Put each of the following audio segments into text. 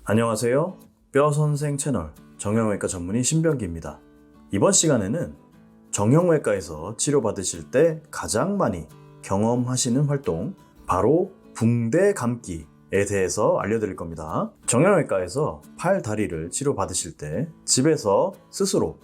안녕하세요. 뼈선생 채널 정형외과 전문의 신병기입니다. 이번 시간에는 정형외과에서 치료받으실 때 가장 많이 경험하시는 활동, 바로 붕대 감기에 대해서 알려드릴 겁니다. 정형외과에서 팔, 다리를 치료받으실 때 집에서 스스로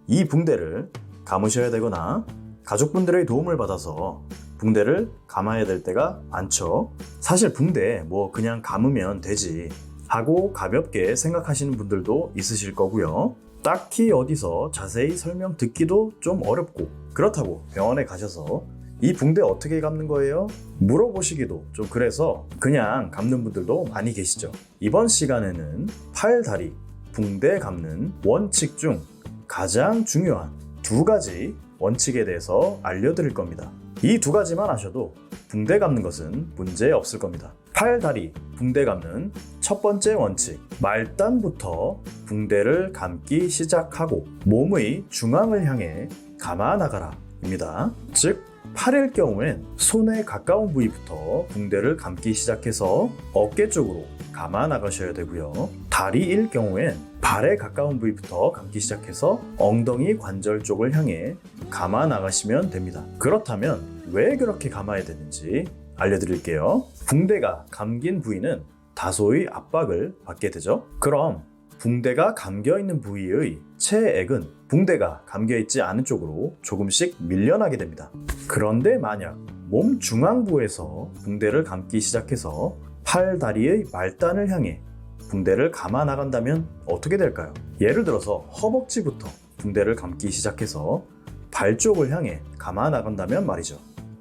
이 붕대를 감으셔야 되거나 가족분들의 도움을 받아서 붕대를 감아야 될 때가 많죠. 사실 붕대 그냥 감으면 되지 하고 가볍게 생각하시는 분들도 있으실 거고요. 딱히 어디서 자세히 설명 듣기도 좀 어렵고, 그렇다고 병원에 가셔서 이 붕대 어떻게 감는 거예요? 물어보시기도 좀 그래서 그냥 감는 분들도 많이 계시죠. 이번 시간에는 팔, 다리, 붕대 감는 원칙 중 가장 중요한 두 가지 원칙에 대해서 알려드릴 겁니다. 이 두 가지만 아셔도 붕대 감는 것은 문제 없을 겁니다. 팔, 다리, 붕대 감는 첫 번째 원칙, 말단부터 붕대를 감기 시작하고 몸의 중앙을 향해 감아 나가라 입니다. 즉, 팔일 경우엔 손에 가까운 부위부터 붕대를 감기 시작해서 어깨 쪽으로 감아 나가셔야 되고요. 다리일 경우엔 발에 가까운 부위부터 감기 시작해서 엉덩이 관절 쪽을 향해 감아 나가시면 됩니다. 그렇다면 왜 그렇게 감아야 되는지 알려드릴게요. 붕대가 감긴 부위는 다소의 압박을 받게 되죠. 그럼 붕대가 감겨있는 부위의 체액은 붕대가 감겨있지 않은 쪽으로 조금씩 밀려나게 됩니다. 그런데 만약 몸 중앙부에서 붕대를 감기 시작해서 팔, 다리의 말단을 향해 붕대를 감아 나간다면 어떻게 될까요? 예를 들어서 허벅지부터 붕대를 감기 시작해서 발 쪽을 향해 감아 나간다면 말이죠.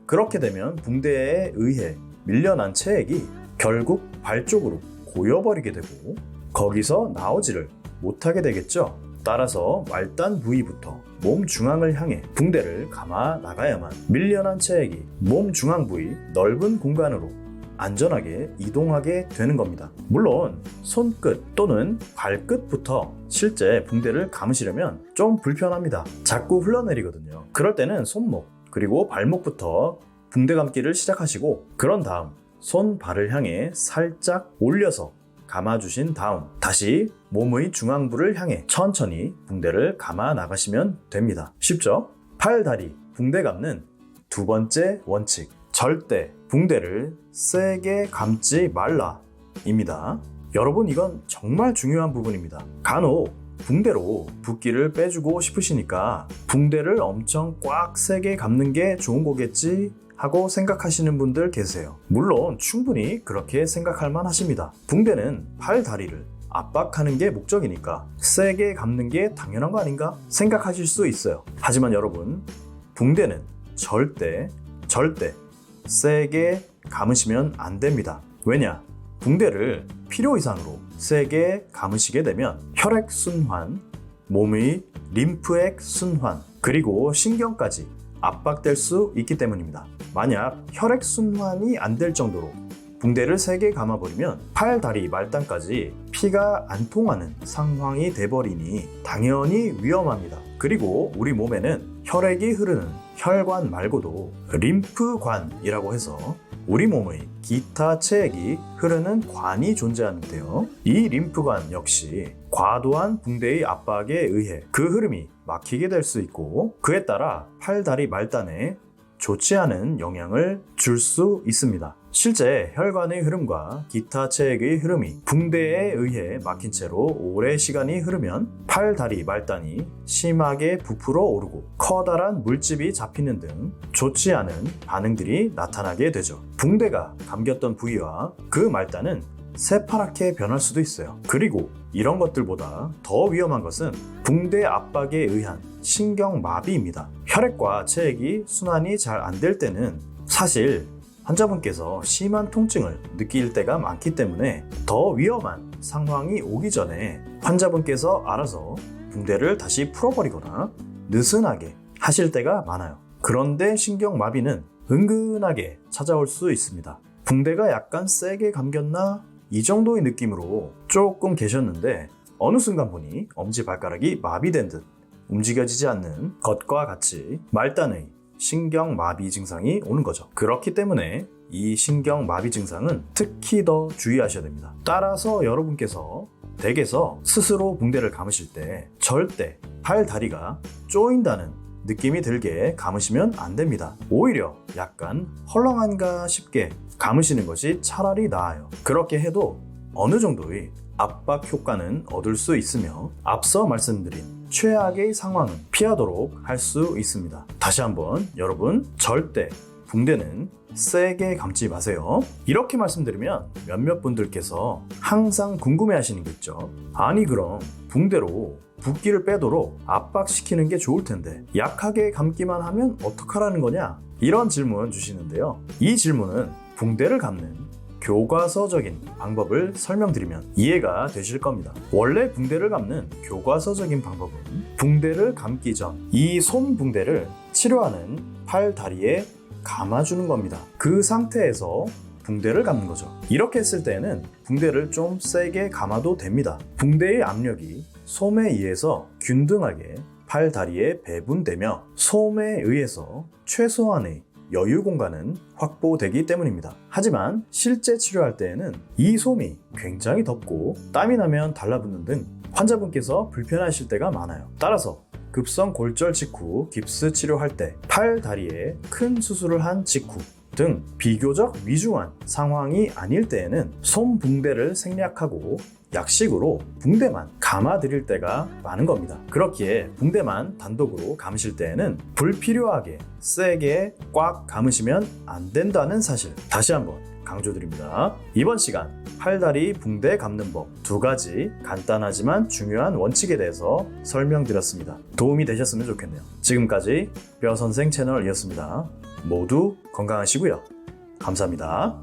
그렇게 되면 붕대에 의해 밀려난 체액이 결국 발 쪽으로 고여버리게 되고 거기서 나오지를 못하게 되겠죠. 따라서 말단 부위부터 몸 중앙을 향해 붕대를 감아 나가야만 밀려난 체액이 몸 중앙 부위 넓은 공간으로 안전하게 이동하게 되는 겁니다. 물론 손끝 또는 발끝부터 실제 붕대를 감으시려면 좀 불편합니다. 자꾸 흘러내리거든요. 그럴 때는 손목 그리고 발목부터 붕대 감기를 시작하시고, 그런 다음 손, 발을 향해 살짝 올려서 감아주신 다음 다시 몸의 중앙부를 향해 천천히 붕대를 감아 나가시면 됩니다. 쉽죠? 팔, 다리, 붕대 감는 두 번째 원칙, 절대 붕대를 세게 감지 말라 입니다. 여러분, 이건 정말 중요한 부분입니다. 간혹 붕대로 붓기를 빼주고 싶으시니까 붕대를 엄청 꽉 세게 감는 게 좋은 거겠지 하고 생각하시는 분들 계세요. 물론 충분히 그렇게 생각할 만하십니다. 붕대는 팔, 다리를 압박하는 게 목적이니까 세게 감는 게 당연한 거 아닌가 생각하실 수 있어요. 하지만 여러분, 붕대는 절대 세게 감으시면 안 됩니다. 왜냐? 붕대를 필요 이상으로 세게 감으시게 되면 혈액순환, 몸의 림프액 순환, 그리고 신경까지 압박될 수 있기 때문입니다. 만약 혈액순환이 안 될 정도로 붕대를 세게 감아버리면 팔, 다리, 말단까지 피가 안 통하는 상황이 돼버리니 당연히 위험합니다. 그리고 우리 몸에는 혈액이 흐르는 혈관 말고도 림프관이라고 해서 우리 몸의 기타 체액이 흐르는 관이 존재하는데요. 이 림프관 역시 과도한 붕대의 압박에 의해 그 흐름이 막히게 될 수 있고, 그에 따라 팔, 다리, 말단에 좋지 않은 영향을 줄 수 있습니다. 실제 혈관의 흐름과 기타 체액의 흐름이 붕대에 의해 막힌 채로 오래 시간이 흐르면 팔, 다리, 말단이 심하게 부풀어 오르고 커다란 물집이 잡히는 등 좋지 않은 반응들이 나타나게 되죠. 붕대가 감겼던 부위와 그 말단은 새파랗게 변할 수도 있어요. 그리고 이런 것들보다 더 위험한 것은 붕대 압박에 의한 신경마비입니다. 혈액과 체액이 순환이 잘 안 될 때는 사실 환자분께서 심한 통증을 느낄 때가 많기 때문에 더 위험한 상황이 오기 전에 환자분께서 알아서 붕대를 다시 풀어버리거나 느슨하게 하실 때가 많아요. 그런데 신경마비는 은근하게 찾아올 수 있습니다. 붕대가 약간 세게 감겼나? 이 정도의 느낌으로 조금 계셨는데 어느 순간 보니 엄지발가락이 마비된 듯 움직여지지 않는 것과 같이 말단의 신경마비 증상이 오는 거죠. 그렇기 때문에 이 신경마비 증상은 특히 더 주의하셔야 됩니다. 따라서 여러분께서 댁에서 스스로 붕대를 감으실 때 절대 팔, 다리가 쪼인다는 느낌이 들게 감으시면 안 됩니다. 오히려 약간 헐렁한가 싶게 감으시는 것이 차라리 나아요. 그렇게 해도 어느 정도의 압박 효과는 얻을 수 있으며 앞서 말씀드린 최악의 상황은 피하도록 할 수 있습니다. 다시 한번 여러분, 절대 붕대는 세게 감지 마세요. 이렇게 말씀드리면 몇몇 분들께서 항상 궁금해 하시는 게 있죠. 아니 그럼 붕대로 붓기를 빼도록 압박시키는 게 좋을 텐데 약하게 감기만 하면 어떡하라는 거냐? 이런 질문 주시는데요. 이 질문은 붕대를 감는 교과서적인 방법을 설명드리면 이해가 되실 겁니다. 원래 붕대를 감는 교과서적인 방법은 붕대를 감기 전 이 손 붕대를 치료하는 팔, 다리에 감아주는 겁니다. 그 상태에서 붕대를 감는 거죠. 이렇게 했을 때는 붕대를 좀 세게 감아도 됩니다. 붕대의 압력이 솜에 의해서 균등하게 팔, 다리에 배분되며 솜에 의해서 최소한의 여유 공간은 확보되기 때문입니다. 하지만 실제 치료할 때에는 이 솜이 굉장히 덥고 땀이 나면 달라붙는 등 환자분께서 불편하실 때가 많아요. 따라서 급성 골절 직후 깁스 치료할 때 팔, 다리에 큰 수술을 한 직후 등 비교적 위중한 상황이 아닐 때에는 솜 붕대를 생략하고 약식으로 붕대만 감아드릴 때가 많은 겁니다. 그렇기에 붕대만 단독으로 감으실 때에는 불필요하게 세게 꽉 감으시면 안 된다는 사실 다시 한번 강조드립니다. 이번 시간 팔다리 붕대 감는 법 2가지 간단하지만 중요한 원칙에 대해서 설명드렸습니다. 도움이 되셨으면 좋겠네요. 지금까지 뼈선생 채널이었습니다. 모두 건강하시고요. 감사합니다.